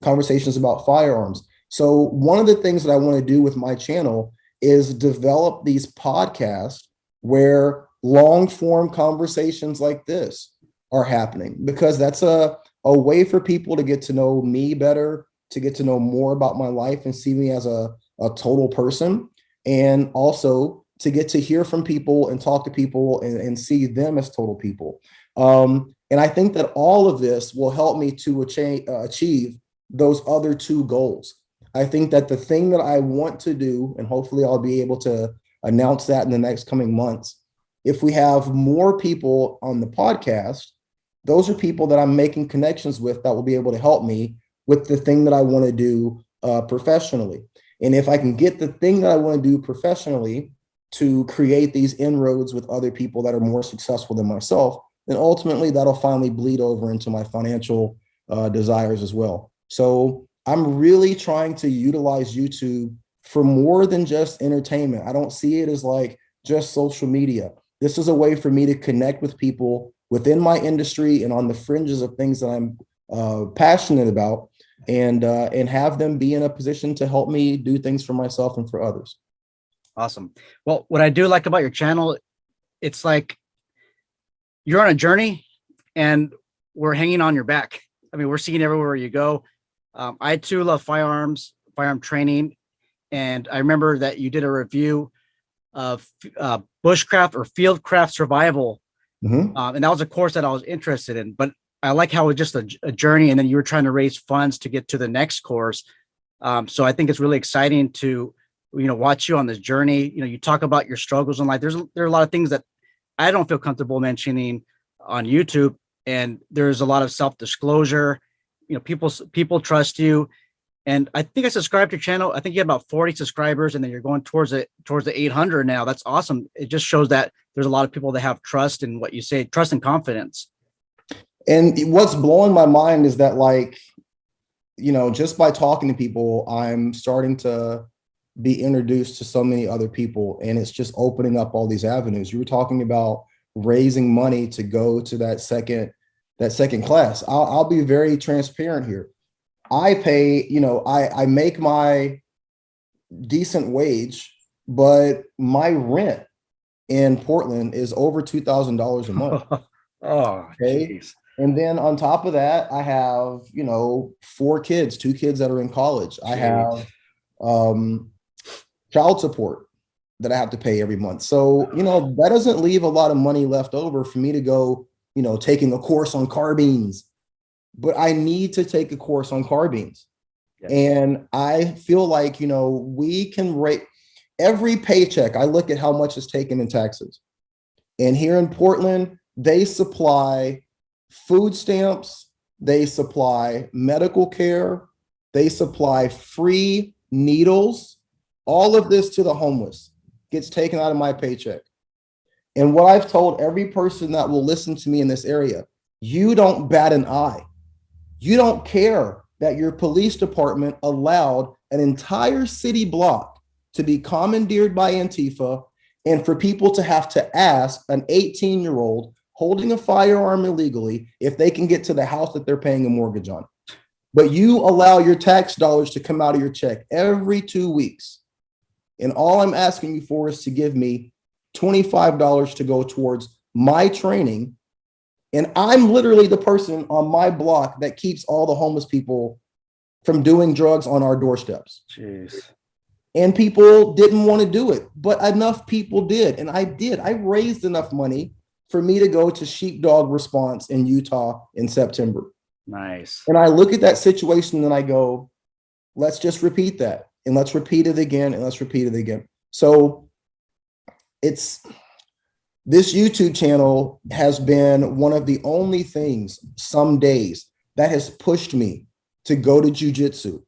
conversations about firearms. So one of the things that I want to do with my channel is develop these podcasts where long form conversations like this are happening, because that's a way for people to get to know me better, to get to know more about my life and see me as a total person, and also to get to hear from people and talk to people and see them as total people. And I think that all of this will help me to achieve those other two goals. I think that the thing that I want to do, and hopefully I'll be able to announce that in the next coming months, if we have more people on the podcast, those are people that I'm making connections with that will be able to help me with the thing that I want to do professionally. And if I can get the thing that I want to do professionally to create these inroads with other people that are more successful than myself, then ultimately that'll finally bleed over into my financial desires as well. So I'm really trying to utilize YouTube for more than just entertainment. I don't see it as like just social media. This is a way for me to connect with people within my industry and on the fringes of things that I'm passionate about, and have them be in a position to help me do things for myself and for others. Awesome. Well, what I do like about your channel, it's like you're on a journey and we're hanging on your back. I mean, we're seeing everywhere you go. I too love firearm training. And I remember that you did a review of bushcraft or fieldcraft survival. Mm-hmm. And that was a course that I was interested in, but I like how it's just a journey, and then you were trying to raise funds to get to the next course. So I think it's really exciting to, watch you on this journey. You talk about your struggles in life. There are a lot of things that I don't feel comfortable mentioning on YouTube, and there's a lot of self-disclosure. People trust you. And I think I subscribed to your channel. I think you have about 40 subscribers, and then you're going towards the 800 now. That's awesome. It just shows that there's a lot of people that have trust in what you say, trust and confidence. And what's blowing my mind is that, just by talking to people, I'm starting to be introduced to so many other people, and it's just opening up all these avenues. You were talking about raising money to go to that second class. I'll be very transparent here. I pay, I make my decent wage, but my rent in Portland is over $2,000 a month. Oh, okay. Geez. And then on top of that, I have, 4 kids, 2 kids that are in college. I have child support that I have to pay every month. So, that doesn't leave a lot of money left over for me to go, taking a course on carbines. But I need to take a course on carbines. Yes. And I feel like, we can rate every paycheck. I look at how much is taken in taxes. And here in Portland, they supply food stamps, they supply medical care, they supply free needles. All of this to the homeless gets taken out of my paycheck. And what I've told every person that will listen to me in this area, you don't bat an eye. You don't care that your police department allowed an entire city block to be commandeered by Antifa, and for people to have to ask an 18-year-old holding a firearm illegally if they can get to the house that they're paying a mortgage on. But you allow your tax dollars to come out of your check every 2 weeks. And all I'm asking you for is to give me $25 to go towards my training. And I'm literally the person on my block that keeps all the homeless people from doing drugs on our doorsteps. Jeez. And people didn't want to do it, but enough people did. And I did. I raised enough money for me to go to sheepdog response in Utah in September. Nice. And I look at that situation and I go, let's just repeat that. And let's repeat it again. And let's repeat it again. So this YouTube channel has been one of the only things some days that has pushed me to go to jujitsu.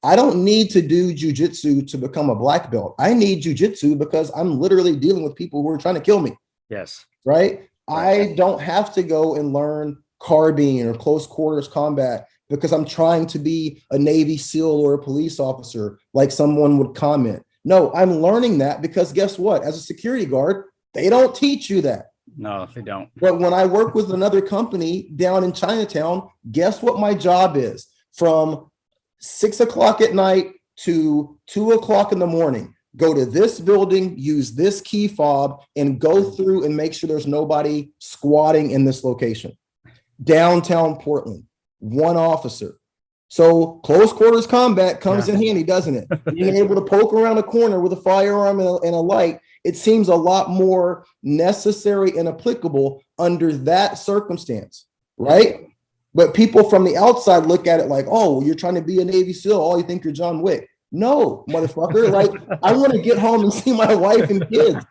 I don't need to do jujitsu to become a black belt. I need jujitsu because I'm literally dealing with people who are trying to kill me. Yes. Right? I don't have to go and learn carbine or close quarters combat because I'm trying to be a Navy SEAL or a police officer, like someone would comment. No, I'm learning that because guess what? As a security guard, they don't teach you that. No, they don't. But when I work with another company down in Chinatown, guess what my job is? From 6 o'clock at night to 2 o'clock in the morning, go to this building, use this key fob, and go through and make sure there's nobody squatting in this location. Downtown Portland, 1 officer. So close quarters combat comes in handy, doesn't it? Being able to poke around a corner with a firearm and a light It seems a lot more necessary and applicable under that circumstance, right? But people from the outside look at it like, oh, well, you're trying to be a Navy SEAL. Oh, you think you're John Wick. No, motherfucker. Like, I want to get home and see my wife and kids.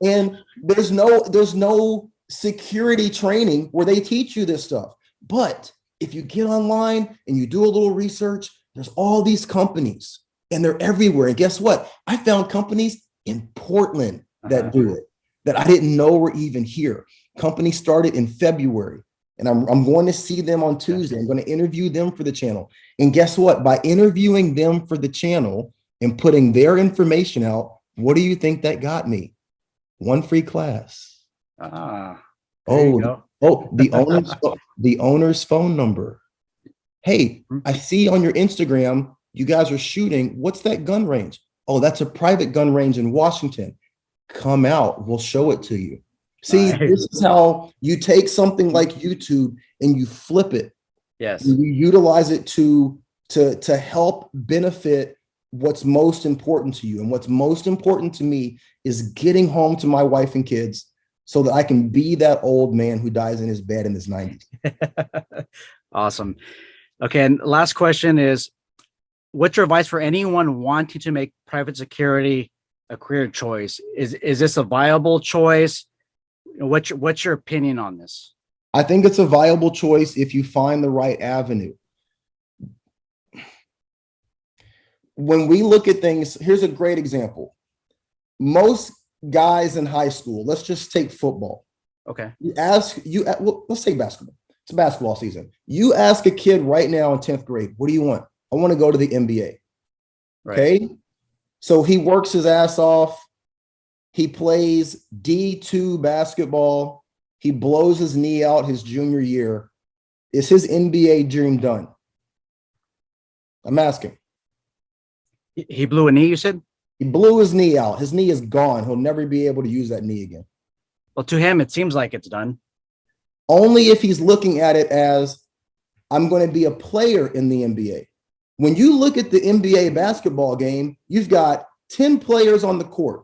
And there's no security training where they teach you this stuff. But if you get online and you do a little research, there's all these companies and they're everywhere. And guess what? I found companies in Portland that do it that I didn't know were even here. Company started in February, and I'm going to see them on Tuesday. I'm going to interview them for the channel. And guess what? By interviewing them for the channel and putting their information out, what do you think that got me? One free class. The owner's phone number. Hey, I see on your Instagram, you guys are shooting. What's that gun range? Oh, that's a private gun range in Washington. Come out. We'll show it to you. See, this is how you take something like YouTube and you flip it. Yes. You utilize it to help benefit what's most important to you. And what's most important to me is getting home to my wife and kids so that I can be that old man who dies in his bed in his 90s. Awesome. Okay. And last question is, what's your advice for anyone wanting to make private security a career choice? Is this a viable choice? What's your opinion on this? I think it's a viable choice if you find the right avenue. When we look at things, here's a great example. Most guys in high school, let's just take football. Okay. Let's take basketball. It's basketball season. You ask a kid right now in 10th grade, what do you want? I want to go to the NBA. Right. Okay. So he works his ass off. He plays D2 basketball. He blows his knee out his junior year. Is his NBA dream done? I'm asking. He blew a knee, you said? He blew his knee out. His knee is gone. He'll never be able to use that knee again. Well, to him, it seems like it's done. Only if he's looking at it as, I'm going to be a player in the NBA. When you look at the NBA basketball game, you've got 10 players on the court.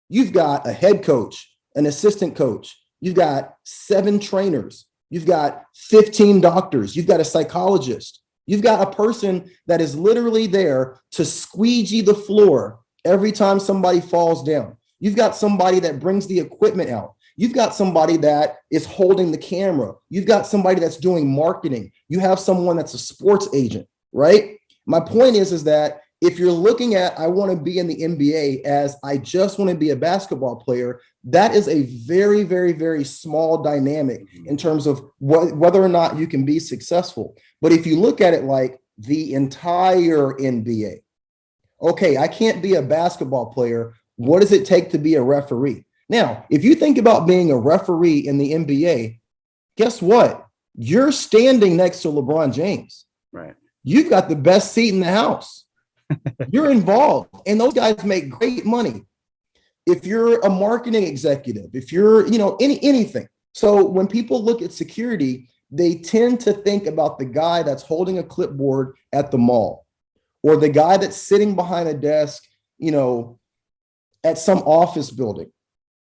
You've got a head coach, an assistant coach. You've got 7 trainers. You've got 15 doctors. You've got a psychologist. You've got a person that is literally there to squeegee the floor every time somebody falls down. You've got somebody that brings the equipment out. You've got somebody that is holding the camera. You've got somebody that's doing marketing. You have someone that's a sports agent, right? My point is that if you're looking at, I want to be in the NBA as I just want to be a basketball player, that is a very, very, very small dynamic in terms of whether or not you can be successful. But if you look at it like the entire NBA, okay, I can't be a basketball player. What does it take to be a referee? Now, if you think about being a referee in the NBA, guess what? You're standing next to LeBron James. Right. You've got the best seat in the house. You're involved, and those guys make great money. If you're a marketing executive, if you're, anything. So when people look at security, they tend to think about the guy that's holding a clipboard at the mall, or the guy that's sitting behind a desk, at some office building.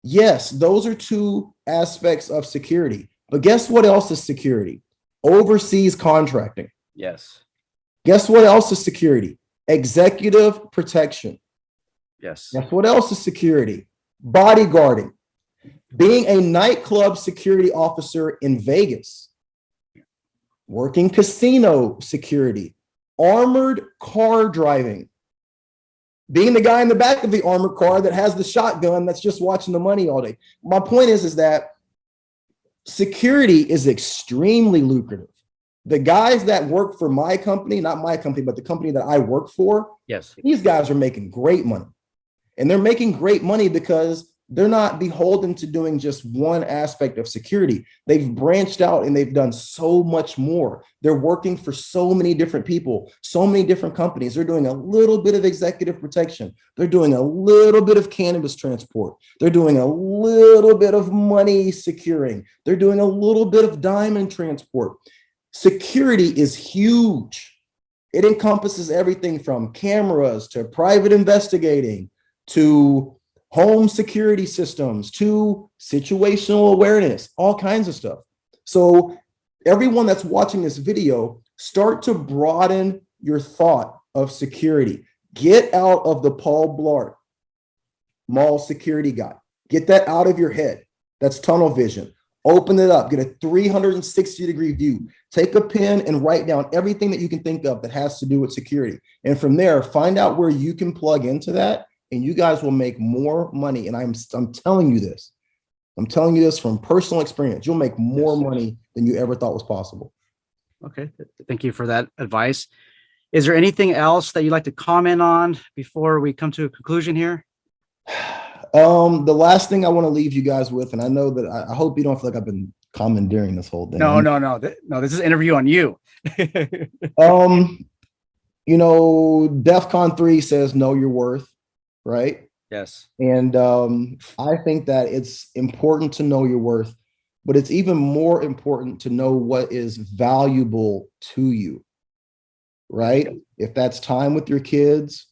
Yes, those are 2 aspects of security. But guess what else is security? Overseas contracting. Yes. Guess what else is security? Executive protection. Yes. Guess what else is security? Bodyguarding. Being a nightclub security officer in Vegas. Working casino security. Armored car driving. Being the guy in the back of the armored car that has the shotgun that's just watching the money all day. My point is that security is extremely lucrative. The guys that work for my company, not my company, but the company that I work for, yes, these guys are making great money. And they're making great money because they're not beholden to doing just one aspect of security. They've branched out and they've done so much more. They're working for so many different people, so many different companies. They're doing a little bit of executive protection. They're doing a little bit of cannabis transport. They're doing a little bit of money securing. They're doing a little bit of diamond transport. Security is huge. It encompasses everything from cameras to private investigating to home security systems to situational awareness, all kinds of stuff. So everyone that's watching this video, start to broaden your thought of security. Get out of the Paul Blart Mall security guy. Get that out of your head. That's tunnel vision. Open it up. Get a 360-degree view. Take a pen and write down everything that you can think of that has to do with security. And from there, find out where you can plug into that, and you guys will make more money. And I'm telling you this. I'm telling you this from personal experience. You'll make more money than you ever thought was possible. Okay. Thank you for that advice. Is there anything else that you'd like to comment on before we come to a conclusion here? The last thing I want to leave you guys with, and I know that I hope you don't feel like I've been commandeering this whole thing. No. This is an interview on you. You know, DEFCON 3 says know your worth, right? Yes. And I think that it's important to know your worth, but it's even more important to know what is valuable to you, right? If that's time with your kids,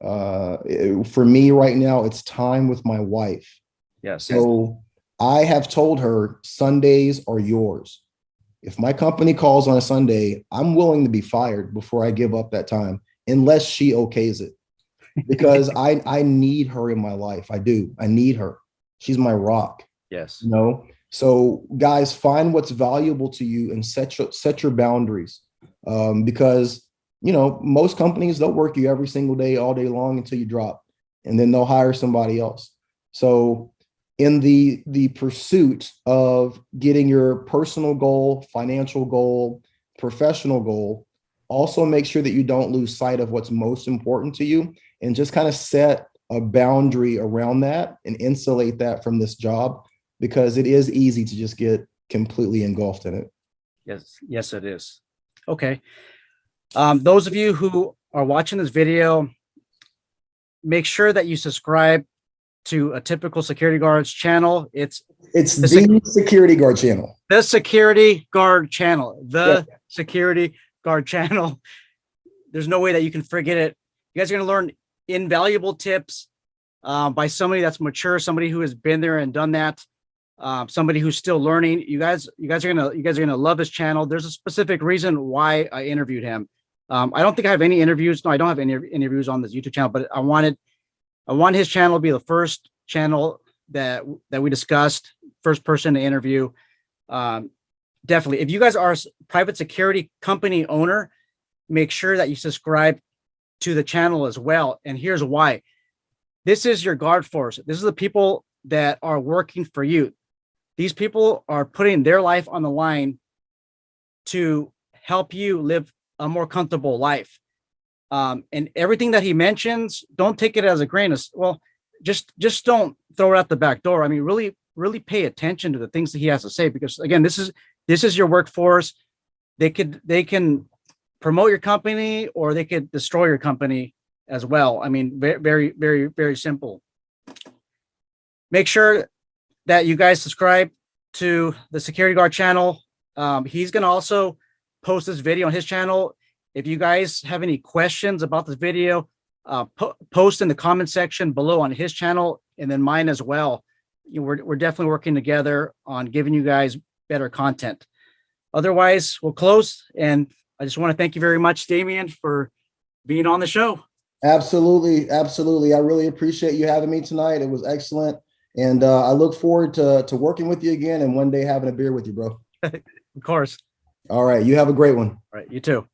for me right now, it's time with my wife. Yes. So I have told her Sundays are yours. If my company calls on a Sunday, I'm willing to be fired before I give up that time, unless she okays it, because I need her in my life. I do. I need her. She's my rock. Yes. You know? So guys, find what's valuable to you and set your boundaries, because you know, most companies, they'll work you every single day, all day long until you drop, and then they'll hire somebody else. So in the pursuit of getting your personal goal, financial goal, professional goal, also make sure that you don't lose sight of what's most important to you, and just kind of set a boundary around that and insulate that from this job, because it is easy to just get completely engulfed in it. Yes, it is. Okay. Those of you who are watching this video, make sure that you subscribe to Atypical Security Guard's channel. It's the Security Guard channel. The Security Guard channel. Security Guard channel. There's no way that you can forget it. You guys are going to learn invaluable tips by somebody that's mature, somebody who has been there and done that. Somebody who's still learning. You guys are gonna love this channel. There's a specific reason why I interviewed him. I don't think I have any interviews. No, I don't have any interviews on this YouTube channel, but I want his channel to be the first channel that we discussed, first person to interview. Definitely, if you guys are a private security company owner, make sure that you subscribe to the channel as well. And here's why. This is your guard force. This is the people that are working for you. These people are putting their life on the line to help you live a more comfortable life. And everything that he mentions, don't take it as a grain of, well, just don't throw it out the back door. I mean, really pay attention to the things that he has to say, because again, this is your workforce. They can promote your company, or they could destroy your company as well. I mean, very, very, very simple. Make sure that you guys subscribe to the Security Guard channel. He's going to also post this video on his channel. If you guys have any questions about this video, post in the comment section below on his channel, and then mine as well. We're definitely working together on giving you guys better content. Otherwise, we'll close. And I just want to thank you very much, Damian, for being on the show. Absolutely. Absolutely. I really appreciate you having me tonight. It was excellent. And I look forward to working with you again, and one day having a beer with you, bro. Of course. All right. You have a great one. All right. You too.